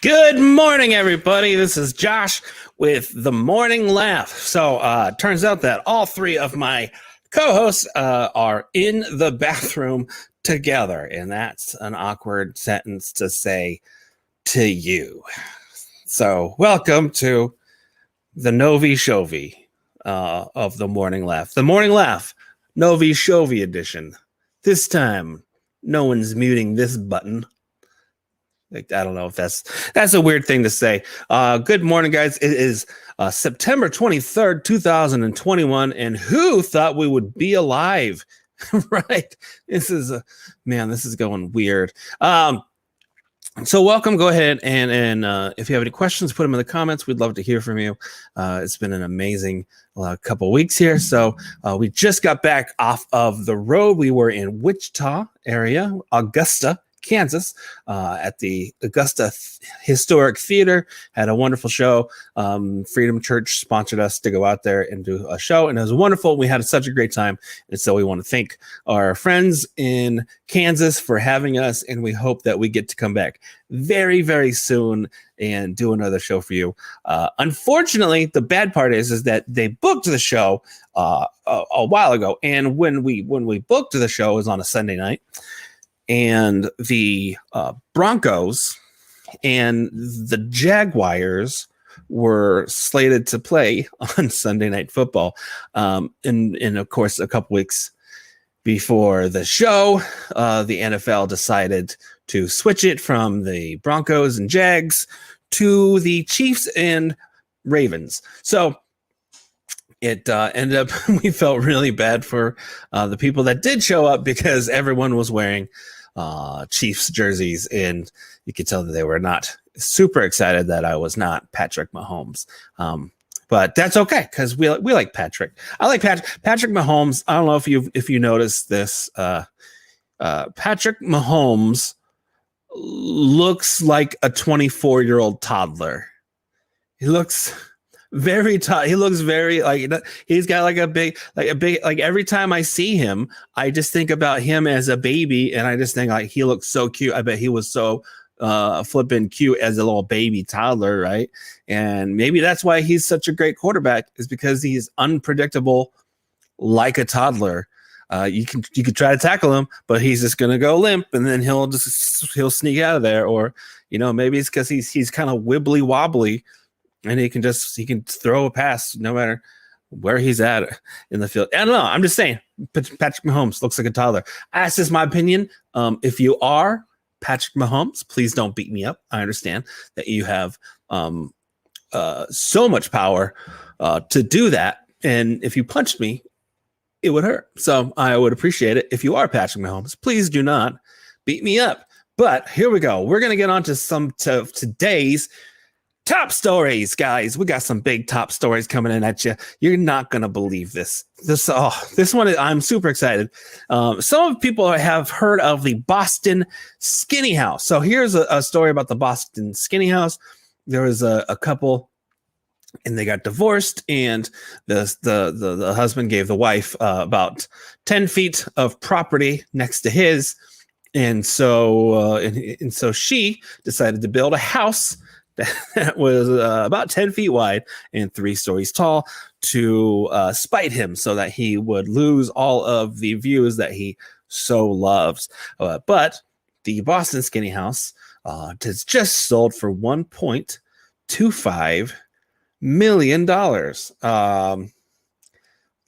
Good morning, everybody. This is Josh with the Morning Laugh. So, turns out that all three of my co-hosts are in the bathroom together, and that's an awkward sentence to say to you. So, welcome to the Novi Shovi of the Morning Laugh. The Morning Laugh, Novi Shovi edition. This time, no one's muting this button. Like, I don't know if that's a weird thing to say. Good morning, guys. It is September 23rd, 2021. And who thought we would be alive? Right? This is going weird. So welcome. Go ahead and if you have any questions, put them in the comments. We'd love to hear from you. It's been an amazing couple weeks here. So we just got back off of the road. We were in Wichita area, Augusta, Kansas, at the Augusta Historic Theater. Had a wonderful show. Freedom Church sponsored us to go out there and do a show, and it was wonderful. We had such a great time, and so we want to thank our friends in Kansas for having us, and we hope that we get to come back very, very soon and do another show for you. Unfortunately, the bad part is that they booked the show a while ago, and when we booked the show, it was on a Sunday night. And the Broncos and the Jaguars were slated to play on Sunday Night Football. And of course, a couple weeks before the show, the NFL decided to switch it from the Broncos and Jags to the Chiefs and Ravens. So it ended up, we felt really bad for the people that did show up because everyone was wearing Chiefs jerseys, and you could tell that they were not super excited that I was not Patrick Mahomes. But that's okay because we like Patrick. I like Patrick Mahomes. I don't know if you noticed this. Patrick Mahomes looks like a 24-year-old toddler. He looks very tough. He looks very like he's got like a big every time I see him, I just think about him as a baby, and I just think like he looks so cute. I bet he was so flippin' cute as a little baby toddler, right? And maybe that's why he's such a great quarterback, is because he's unpredictable like a toddler. You could try to tackle him, but he's just gonna go limp, and then he'll sneak out of there. Or maybe it's because he's kind of wibbly wobbly. And he can throw a pass no matter where he's at in the field. I don't know. I'm just saying, Patrick Mahomes looks like a toddler. That's just my opinion. If you are Patrick Mahomes, please don't beat me up. I understand that you have so much power to do that. And if you punched me, it would hurt. So I would appreciate it. If you are Patrick Mahomes, please do not beat me up. But here we go. We're going to get on to today's top stories, guys. We got some big top stories coming in at you. You're not going to believe this. This one, I'm super excited. Some people have heard of the Boston Skinny House. So here's a story about the Boston Skinny House. There was a couple, and they got divorced, and the husband gave the wife about 10 feet of property next to his. And so she decided to build a house that was about 10 feet wide and 3 stories tall to spite him, so that he would lose all of the views that he so loves. But the Boston Skinny House has just sold for $1.25 million.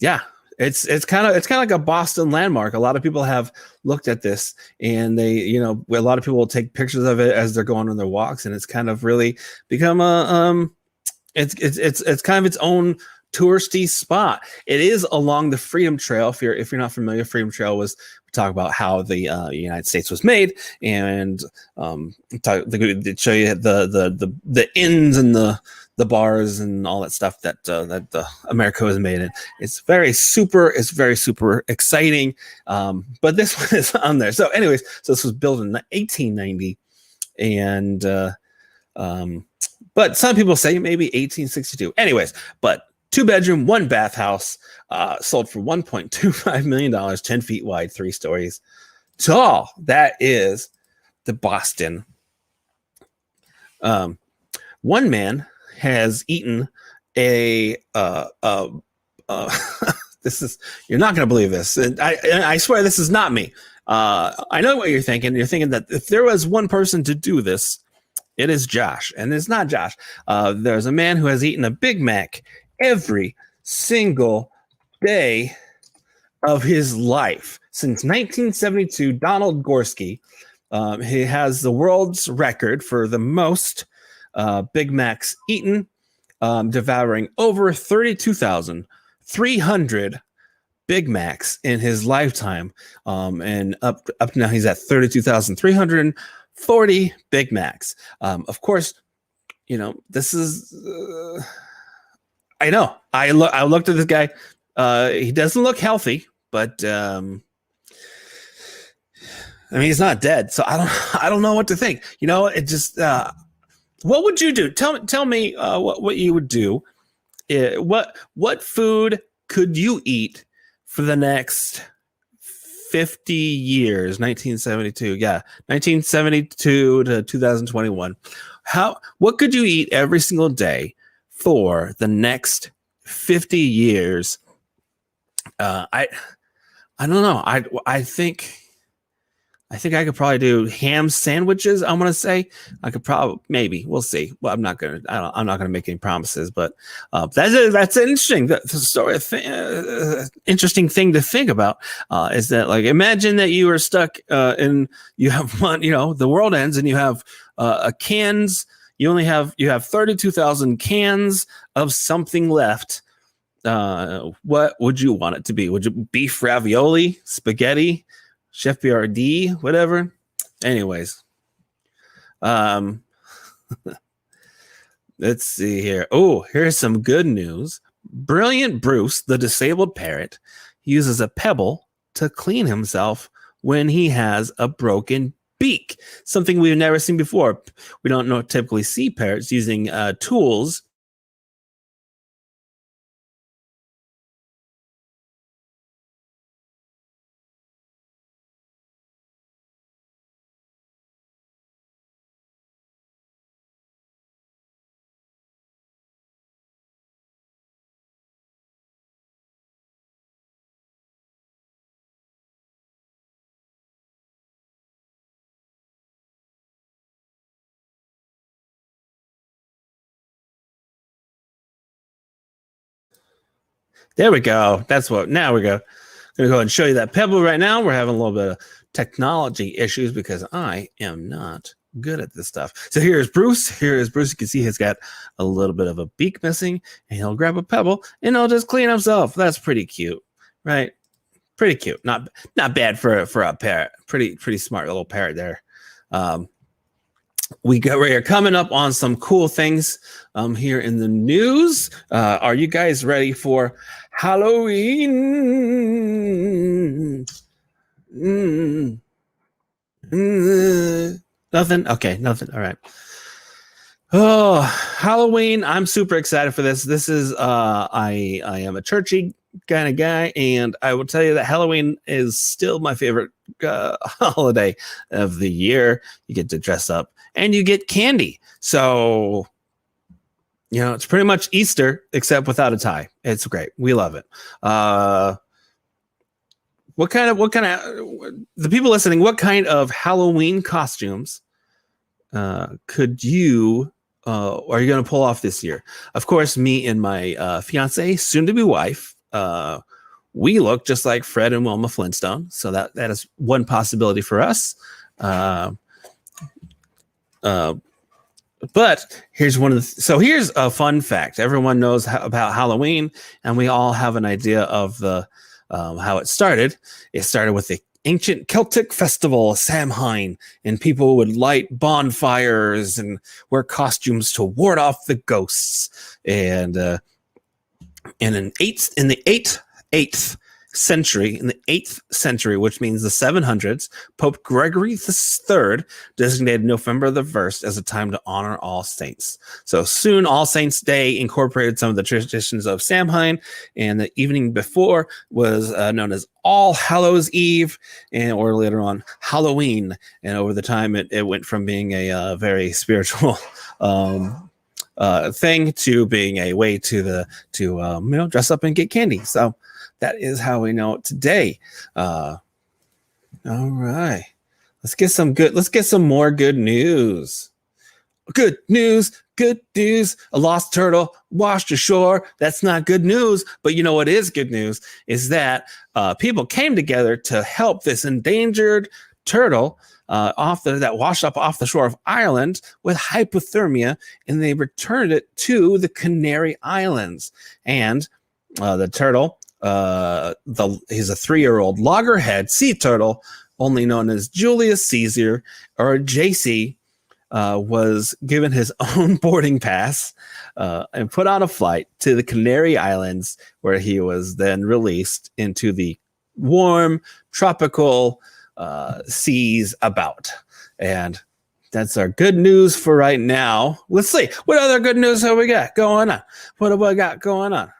Yeah. It's kind of like a Boston landmark. A lot of people have looked at this, and they, a lot of people will take pictures of it as they're going on their walks, and it's kind of really become it's kind of its own touristy spot. It is along the Freedom Trail. If you're not familiar, Freedom Trail we talk about how the United States was made, and they show you the inns and the bars and all that stuff that America was made in. It's very super exciting. But this one is on there. So anyways, this was built in 1890, and but some people say maybe 1862. Anyways, but 2-bedroom, 1-bath house, sold for $1.25 million, 10 feet wide, 3 stories tall. That is the Boston One man has eaten a this is, you're not going to believe this, and I swear this is not me. I know what you're thinking. You're thinking that if there was one person to do this, it is Josh, and it's not Josh. There's a man who has eaten a Big Mac every single day of his life since 1972. Donald Gorski. He has the world's record for the most Big Macs eaten, devouring over 32,300 Big Macs in his lifetime. And up now, he's at 32,340 Big Macs. Of course, this is. I know. I looked at this guy. He doesn't look healthy, but he's not dead, so I don't know what to think. It just. What would you do? Tell me what you would do. What food could you eat for the next 50 years? 1972, yeah, 1972 to 2021. What could you eat every single day for the next 50 years? I don't know. I think I could probably do ham sandwiches. I'm gonna say I could maybe. We'll see. Well, I'm not gonna make any promises, but that's interesting. The story, interesting thing to think about is that, like, imagine that you are stuck in. You have one. The world ends, and you have cans. You have 32,000 cans of something left. What would you want it to be? Would you beef ravioli, spaghetti? Chef BRD, whatever. Anyways, let's see here. Oh, here's some good news. Brilliant Bruce, the disabled parrot, uses a pebble to clean himself when he has a broken beak. Something we've never seen before. We don't typically see parrots using tools. There we go. Now we go. I'm going to go ahead and show you that pebble right now. We're having a little bit of technology issues because I am not good at this stuff. So here's Bruce. You can see he's got a little bit of a beak missing, and he'll grab a pebble and he'll just clean himself. That's pretty cute, right? Pretty cute. Not bad for a parrot. Pretty smart little parrot there. We are coming up on some cool things here in the news. Are you guys ready for Halloween? Nothing? Okay, nothing. All right. Oh, Halloween. I'm super excited for this. This is I am a churchy kind of guy, and I will tell you that Halloween is still my favorite holiday of the year. You get to dress up and you get candy. So, it's pretty much Easter, except without a tie. It's great. We love it. What kind of the people listening, what kind of Halloween costumes could you are you going to pull off this year? Of course, me and my fiance, soon to be wife, we look just like Fred and Wilma Flintstone. So that is one possibility for us. But here's here's a fun fact. Everyone knows about Halloween, and we all have an idea of the how it started. It started with the ancient Celtic festival, Samhain, and people would light bonfires and wear costumes to ward off the ghosts. And in the eighth century, in the 8th century, which means the 700s, Pope Gregory III designated November the 1st as a time to honor All Saints. So soon, All Saints Day incorporated some of the traditions of Samhain, and the evening before was known as All Hallows Eve, or later on Halloween. And over the time, it went from being a very spiritual thing to being a way to dress up and get candy. So that is how we know it today. All right, let's get some more good news. Good news. A lost turtle washed ashore. That's not good news, but you know what is good news is that people came together to help this endangered turtle that washed up off the shore of Ireland with hypothermia, and they returned it to the Canary Islands. And the turtle, he's a 3-year-old loggerhead sea turtle, only known as Julius Caesar or JC, was given his own boarding pass and put on a flight to the Canary Islands, where he was then released into the warm tropical seas about. And that's our good news for right now. Let's see what other good news have we got going on. What have we got going on?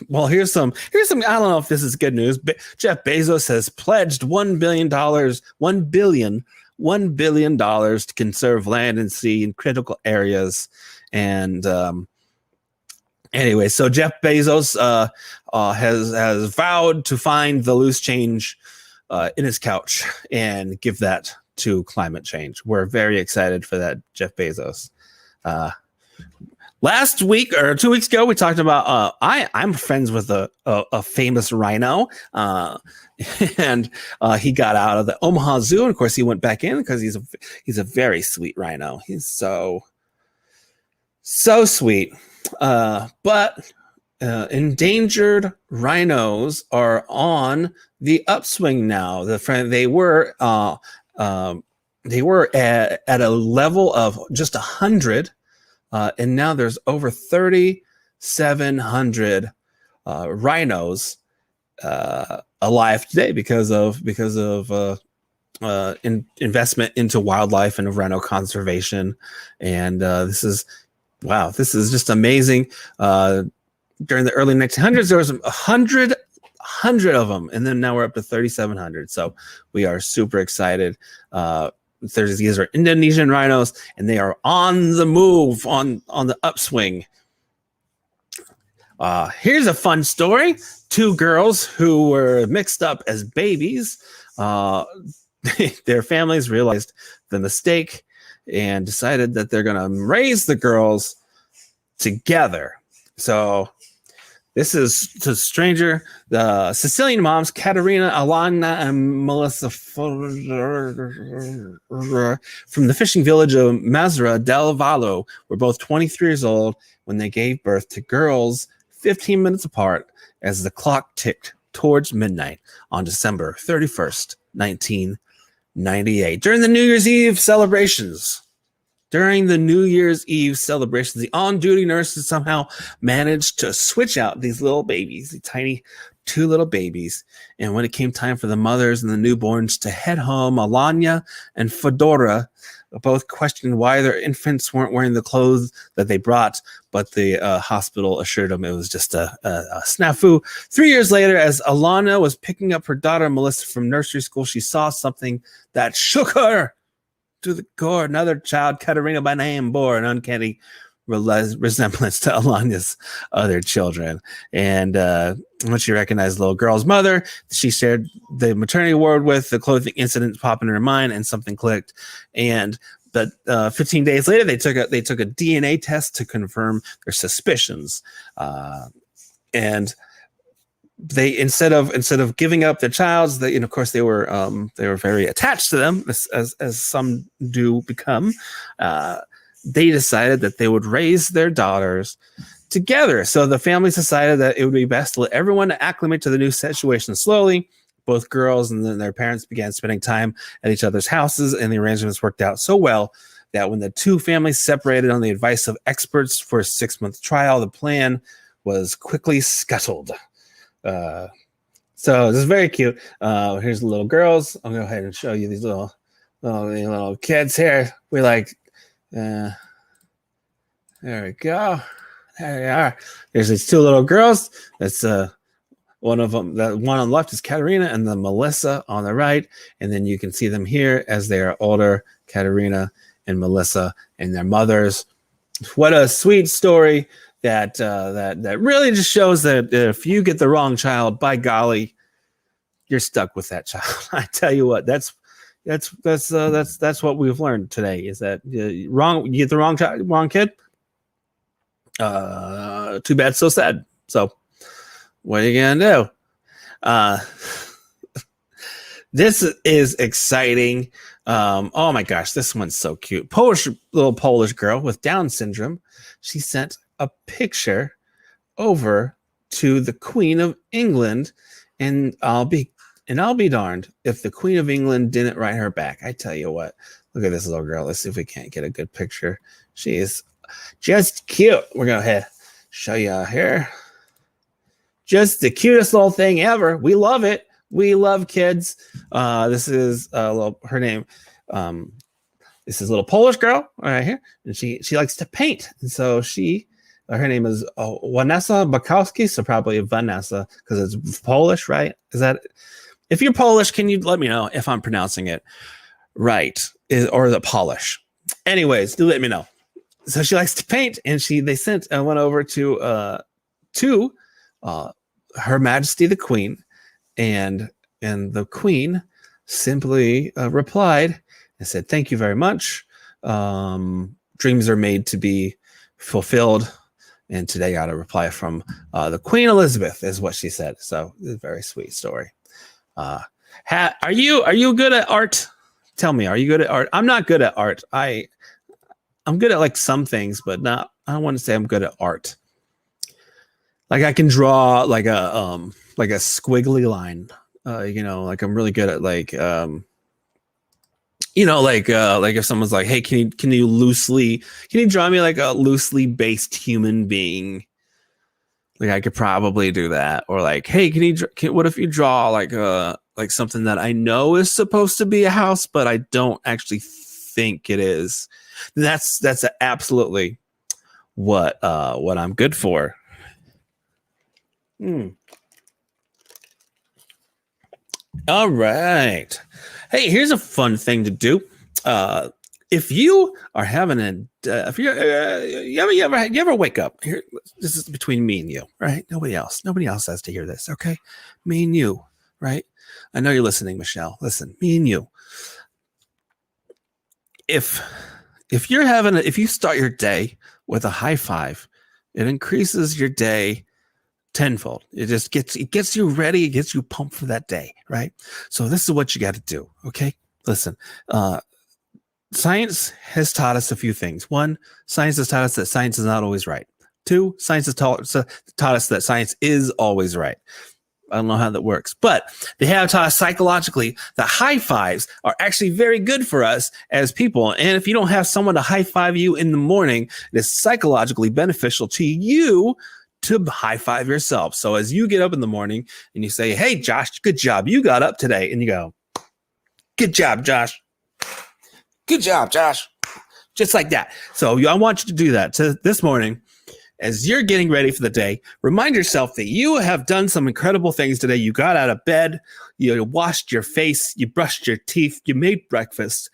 Well, here's some. I don't know if this is good news, but Jeff Bezos has pledged $1 billion to conserve land and sea in critical areas. And anyway, so Jeff Bezos has vowed to find the loose change in his couch and give that to climate change. We're very excited for that, Jeff Bezos. Last week or 2 weeks ago, we talked about I'm friends with a famous rhino, and he got out of the Omaha Zoo, and of course he went back in because he's a very sweet rhino. He's so sweet. But endangered rhinos are on the upswing now. They were at a level of just 100. And now there's over 3,700 rhinos alive today because of investment into wildlife and rhino conservation. And this is just amazing. During the early 1900s, there was 100 of them, and then now we're up to 3,700. So we are super excited. These are Indonesian rhinos, and they are on the move, on the upswing. Here's a fun story. 2 girls who were mixed up as babies, their families realized the mistake and decided that they're going to raise the girls together. So this is to a stranger. The Sicilian moms, Katerina, Alana, and Melissa from the fishing village of Mazara del Vallo were both 23 years old when they gave birth to girls 15 minutes apart as the clock ticked towards midnight on December 31st, 1998. During the New Year's Eve celebrations, the on-duty nurses somehow managed to switch out these little babies, the tiny 2 little babies. And when it came time for the mothers and the newborns to head home, Alanya and Fedora both questioned why their infants weren't wearing the clothes that they brought, but the hospital assured them it was just a snafu. 3 years later, as Alana was picking up her daughter Melissa from nursery school, she saw something that shook her to the core. Another child, Katerina by name, bore an uncanny resemblance to Alana's other children. And when she recognized the little girl's mother, she shared the maternity ward with. The clothing incident popped in her mind, and something clicked. And but 15 days later, they took a DNA test to confirm their suspicions. And they instead of giving up their child, of course they were very attached to them, as some do become. They decided that they would raise their daughters together. So the families decided that it would be best to let everyone acclimate to the new situation slowly. Both girls and then their parents began spending time at each other's houses, and the arrangements worked out so well that when the 2 families separated on the advice of experts for a 6-month trial, the plan was quickly scuttled. So this is very cute. Here's the little girls. I'll go ahead and show you these little kids here. We like, there we go. There they are. There's these two little girls. That's one of them. The one on the left is Katerina, and then Melissa on the right. And then you can see them here as they are older, Katerina and Melissa and their mothers. What a sweet story that really just shows that if you get the wrong child, by golly, you're stuck with that child. I tell you what, that's what we've learned today is that you get the wrong child, wrong kid. Too bad, so sad. So what are you gonna do? This is exciting. Oh my gosh, this one's so cute. Little Polish girl with Down syndrome. She sent a picture over to the Queen of England, and I'll be darned if the Queen of England didn't write her back. I tell you what, look at this little girl. Let's see if we can't get a good picture. She is just cute. We're gonna go ahead show you here. Just the cutest little thing ever. We love it. We love kids. This is her name. This is a little Polish girl right here, and she likes to paint. And so her name is Vanessa Bukowski, so probably Vanessa because it's Polish, right? Is that? If you're Polish, can you let me know if I'm pronouncing it right, or the Polish? Anyways, do let me know. So she likes to paint, and they sent one over to Her Majesty the Queen, and the Queen simply replied and said, "Thank you very much. Dreams are made to be fulfilled." And today got a reply from the Queen Elizabeth, is what she said. So it's a very sweet story. Are you good at art? Tell me, are you good at art? I'm not good at art. I'm good at like some things, but not. I don't want to say I'm good at art. Like I can draw like a squiggly line. Like I'm really good at like if someone's like, hey, can you draw me like a loosely based human being? Like I could probably do that. Or like, hey, what if you draw like something that I know is supposed to be a house, but I don't actually think it is. That's absolutely what I'm good for. All right. Hey, here's a fun thing to do. If you are having you ever wake up here, this is between me and you, right? Nobody else has to hear this. Okay. Me and you, right? I know you're listening, Michelle. Listen, me and you. If you start your day with a high five, it increases your day tenfold. It gets you ready. It gets you pumped for that day, right? So this is what you got to do. Okay. Listen, science has taught us a few things. One, science has taught us that science is not always right. Two, science has taught us that science is always right. I don't know how that works, but they have taught us psychologically that high fives are actually very good for us as people. And if you don't have someone to high five you in the morning, it is psychologically beneficial to you to high five yourself. So as you get up in the morning and you say, hey, Josh, good job. You got up today. And you go, good job, Josh. Good job, Josh. Just like that. So I want you to do that this morning. As you're getting ready for the day, remind yourself that you have done some incredible things today. You got out of bed, you washed your face, you brushed your teeth, you made breakfast.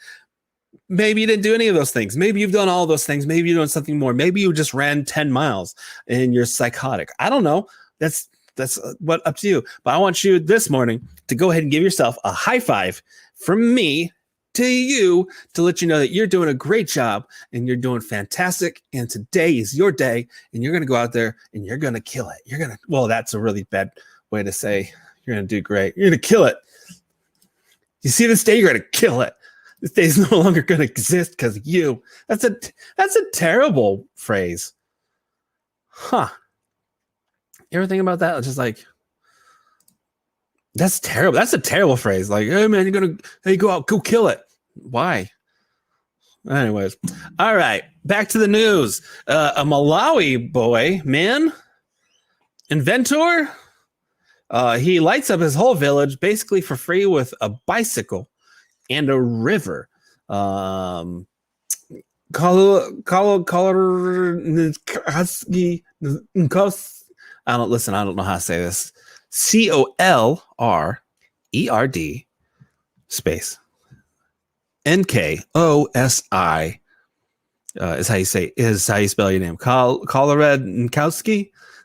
Maybe you didn't do any of those things. Maybe you've done all those things. Maybe you're doing something more. Maybe you just ran 10 miles and you're psychotic. I don't know. That's what up to you. But I want you this morning to go ahead and give yourself a high five from me to you to let you know that you're doing a great job and you're doing fantastic. And today is your day and you're going to go out there and you're going to kill it. Well, that's a really bad way to say you're going to do great. You're going to kill it. You see this day, you're going to kill it. This day is no longer going to exist because of you. That's a terrible phrase. Huh. You ever think about that? It's just like, that's terrible. That's a terrible phrase. Like, hey man, go out, go kill it. Why? Anyways, all right. Back to the news. A Malawi inventor, He lights up his whole village basically for free with a bicycle and a river. I don't listen. I don't know how to say this. Colrerd space Nkosi is how you spell your name. Kolorad.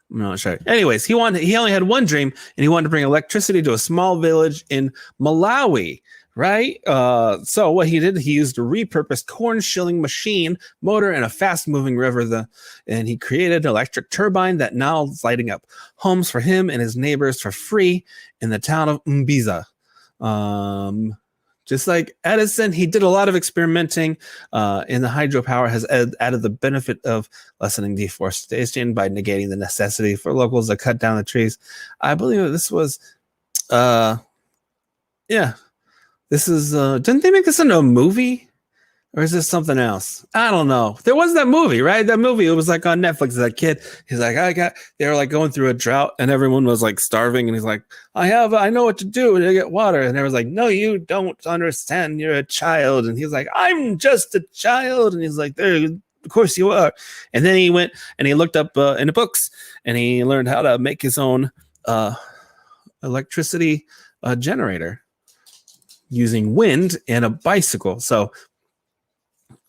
I'm not sure. Anyways, he only had one dream, and he wanted to bring electricity to a small village in Malawi. Right. So what he did, he used a repurposed corn shilling machine motor and a fast moving river. And he created an electric turbine that now is lighting up homes for him and his neighbors for free in the town of Mbiza. Just like Edison, he did a lot of experimenting in the hydropower has added the benefit of lessening deforestation by negating the necessity for locals to cut down the trees. I believe that this was, this is, didn't they make this into a movie? Or is this something else? I don't know. There was that movie, right? That movie, it was like on Netflix. That kid, he's like, they were like going through a drought and everyone was like starving. And he's like, I know what to do to get water. And they was like, no, you don't understand. You're a child. And he's like, I'm just a child. And he's like, of course you are. And then he went and he looked up in the books and he learned how to make his own electricity generator using wind and a bicycle. So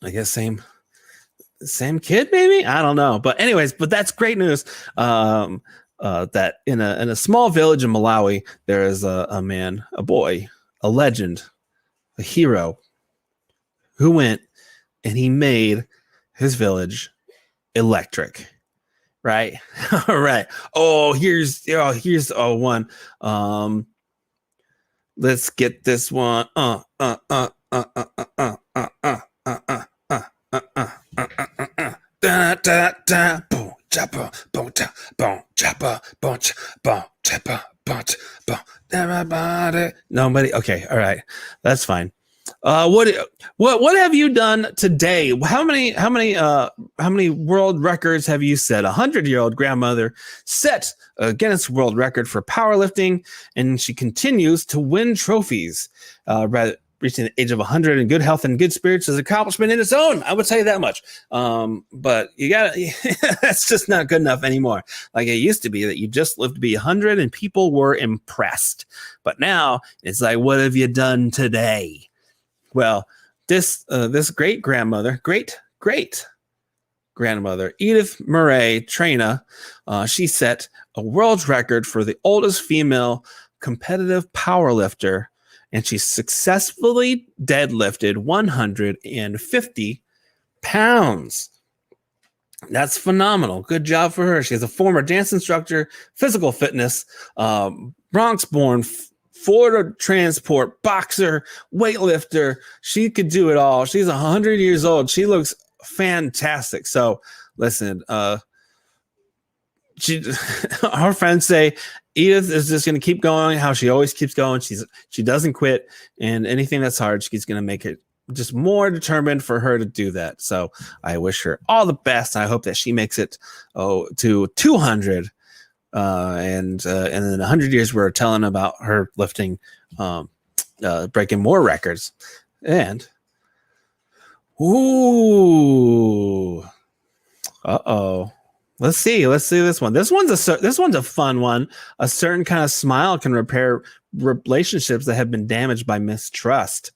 I guess same kid, maybe? I don't know. But anyways, that's great news. That in a small village in Malawi, there is a man, a boy, a legend, a hero who went and he made his village electric. Right? All right. Oh, here's one. Let's get this one. Nobody. Okay, all right, that's fine. What have you done today? How many world records have you set? 100-year-old grandmother set a Guinness World Record for powerlifting, and she continues to win trophies. Reaching the age of 100 in good health and good spirits is an accomplishment in its own. I would tell you that much. But you that's just not good enough anymore. Like it used to be that you just lived to be 100 and people were impressed. But now it's like, what have you done today? Well, this great grandmother, Edith Murray Traina, she set a world record for the oldest female competitive powerlifter. And she successfully deadlifted 150 pounds. That's phenomenal. Good job for her. She's a former dance instructor, physical fitness, Bronx-born, Florida transport, boxer, weightlifter. She could do it all. She's 100 years old. She looks fantastic. So listen, our friends say Edith is just going to keep going how she always keeps going. She doesn't quit, and anything that's hard, she's going to make it just more determined for her to do that. So I wish her all the best. I hope that she makes it to 200, and in 100 years we're telling about her lifting, breaking more records. And Let's see this one. This one's a fun one. A certain kind of smile can repair relationships that have been damaged by mistrust.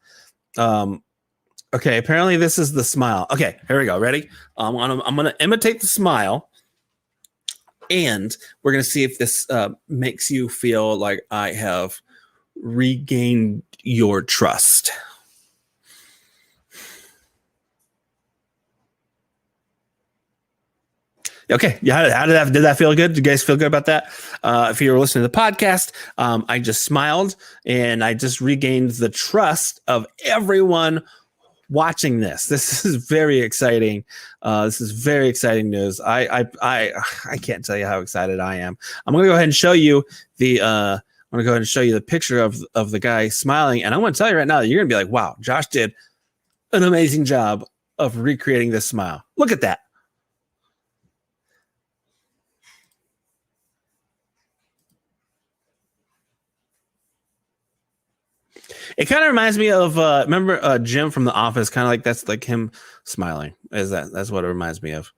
Okay, apparently this is the smile. Okay, here we go. Ready? I'm gonna imitate the smile, and we're gonna see if this makes you feel like I have regained your trust. Okay, yeah. How did that feel good? Did you guys feel good about that? If you were listening to the podcast, I just smiled and I just regained the trust of everyone watching this. This is very exciting. This is very exciting news. I can't tell you how excited I am. I'm gonna go ahead and show you the picture of the guy smiling, and I'm gonna tell you right now that you're gonna be like, wow, Josh did an amazing job of recreating this smile. Look at that. It kind of reminds me of remember Jim from The Office. Kind of like that's like him smiling. That's what it reminds me of.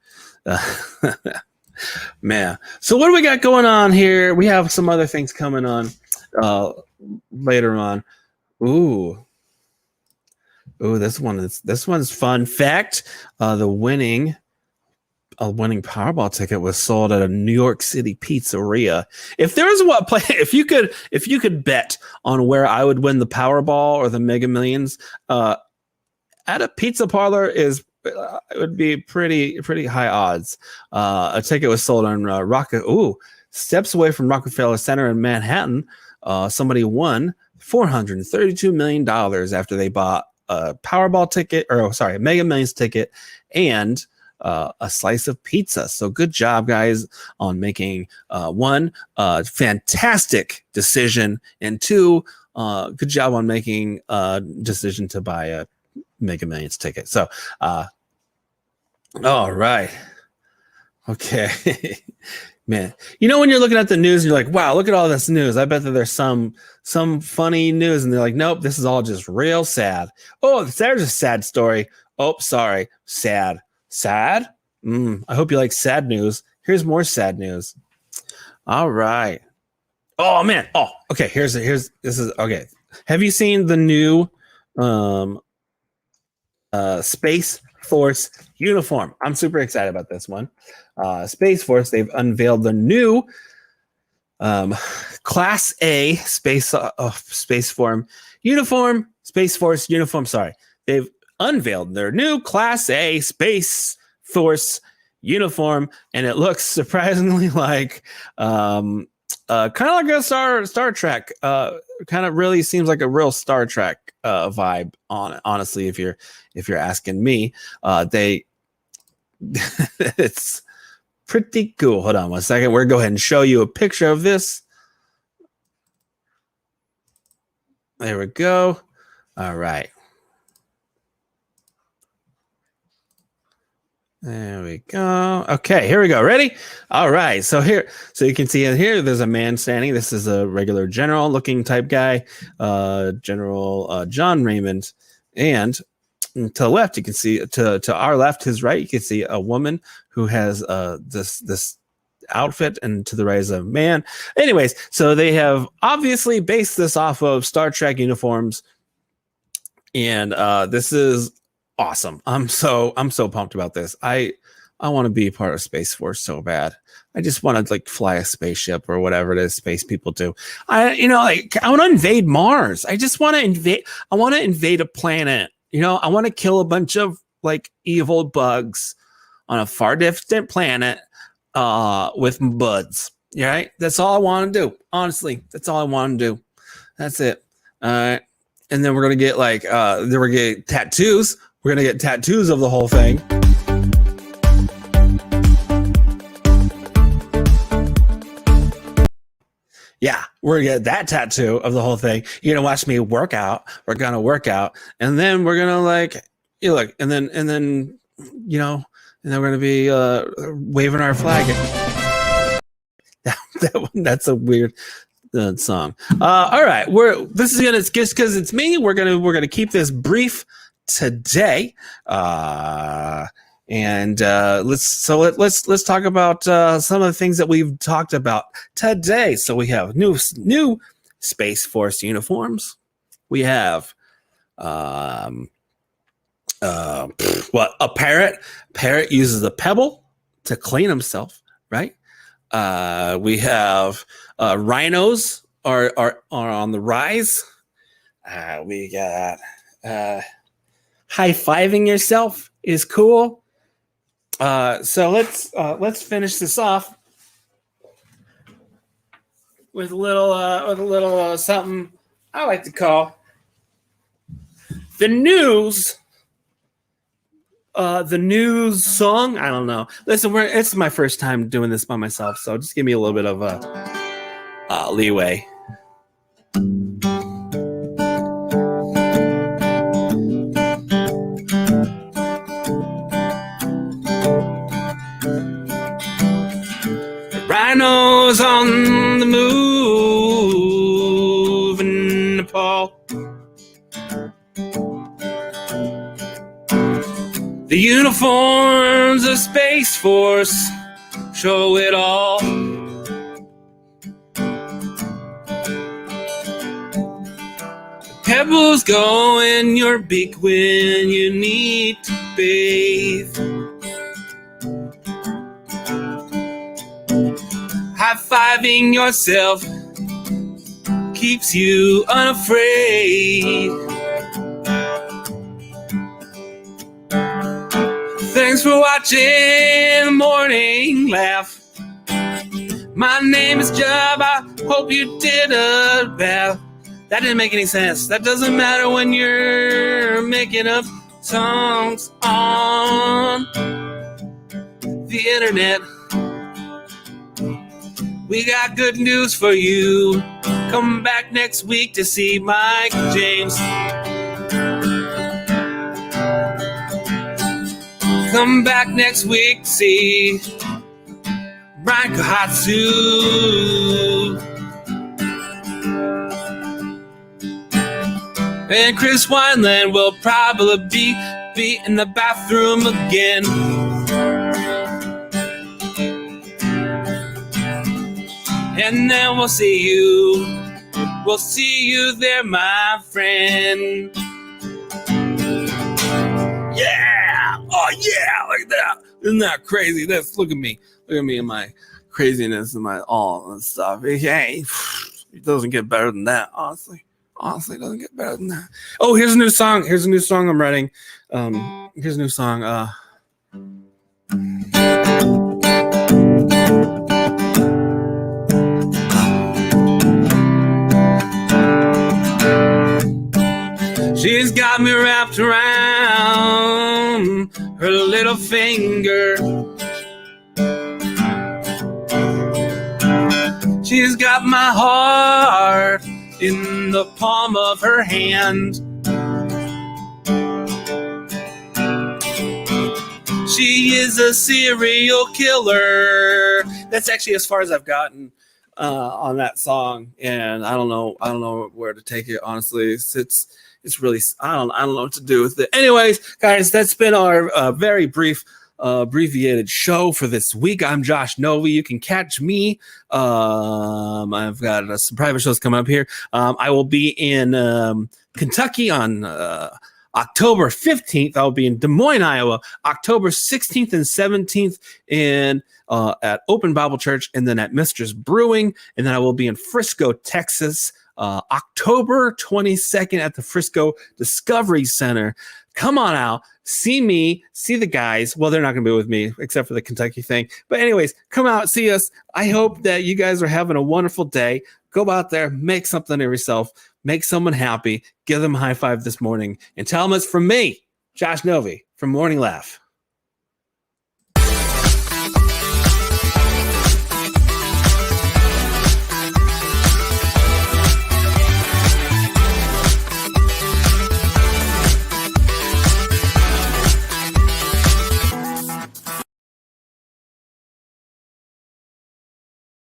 Man. So what do we got going on here? We have some other things coming on later on. Ooh, this one's fun fact. The winning Powerball ticket was sold at a New York City pizzeria. If there was if you could bet on where I would win the Powerball or the Mega Millions, at a pizza parlor it would be pretty high odds. A ticket was sold on steps away from Rockefeller Center in Manhattan. Somebody won $432 million after they bought a Powerball ticket, a Mega Millions ticket, and a slice of pizza. So good job, guys, on making one fantastic decision, and two, good job on making a decision to buy a Mega Millions ticket. So, all right, okay. Man, when you're looking at the news and you're like, wow, look at all this news. I bet that there's some funny news. And they're like, nope, this is all just real sad. Oh, there's a sad story. Oh, sorry. Sad. Sad? I hope you like sad news. Here's more sad news. All right. Oh, man. Oh, okay. This is okay. Have you seen the new Space Force uniform? I'm super excited about this one. Space Force, they've unveiled the new Class A Space Force uniform. Sorry, they've unveiled their new Class A Space Force uniform, and it looks surprisingly like kind of like a Star Trek. Kind of really seems like a real Star Trek vibe on it. Honestly, if you're asking me, it's pretty cool. Hold on one second. We're going to go ahead and show you a picture of this. There we go. All right. There we go. Okay, here we go. Ready? All right. So you can see in here, there's a man standing. This is a regular general looking type guy, General John Raymond. And to the left, you can see to our left, his right, you can see a woman who has this outfit, and to the right is a man. Anyways, so they have obviously based this off of Star Trek uniforms, and this is awesome. I'm so pumped about this. I want to be part of Space Force so bad. I just want to like fly a spaceship or whatever it is space people do. I want to invade Mars. I just want to invade. I want to invade a planet. I want to kill a bunch of like evil bugs on a far distant planet with buds. Right? That's all I want to do. Honestly, that's all I want to do. That's it. And then we're gonna get tattoos. We're gonna get tattoos of the whole thing. Yeah, we're gonna get that tattoo of the whole thing. You're gonna watch me work out. We're gonna work out, and then we're gonna and then we're gonna be waving our flag. That's a weird song. All right, this is gonna just because it's me. We're gonna keep this brief today. And let's talk about some of the things that we've talked about today. So we have new Space Force uniforms. We have a parrot. Parrot uses a pebble to clean himself, right? We have rhinos are on the rise. We got high-fiving yourself is cool. So let's finish this off with a little something I like to call the news. The news song. I don't know. Listen, it's my first time doing this by myself, so just give me a little bit of leeway. Rhinos on the move in Nepal. The uniforms of Space Force show it all. Pebbles go in your beak when you need to bathe. High-fiving yourself keeps you unafraid. Thanks for watching Morning Laugh. My name is Jub. I hope you did a bath. That didn't make any sense. That doesn't matter when you're making up songs on the internet. We got good news for you. Come back next week to see Mike James. Come back next week to see Brian Kahatsu. And Chris Wineland will probably be in the bathroom again. And then we'll see you. We'll see you there, my friend. Yeah! Oh yeah! Like that. Isn't that crazy? Look at me. Look at me and my craziness and my all and stuff. Hey, it doesn't get better than that, honestly. Honestly, it doesn't get better than that. Oh, here's a new song. Here's a new song I'm writing. Here's a new song. She's got me wrapped around her little finger. She's got my heart in the palm of her hand. She is a serial killer. That's actually as far as I've gotten on that song, and I don't know where to take it. Honestly, it's really I don't know what to do with it. Anyways, guys, that's been our very brief. Abbreviated show for this week. I'm Josh Novi. You can catch me. I've got some private shows coming up here. I will be in Kentucky on October 15th. I'll be in Des Moines, Iowa, October 16th and 17th at Open Bible Church, and then at Mistress Brewing. And then I will be in Frisco, Texas, October 22nd at the Frisco Discovery Center. Come on out. See me, see the guys. Well, they're not going to be with me except for the Kentucky thing. But anyways, come out, see us. I hope that you guys are having a wonderful day. Go out there, make something of yourself, make someone happy, give them a high five this morning, and tell them it's from me, Josh Novi, from Morning Laugh.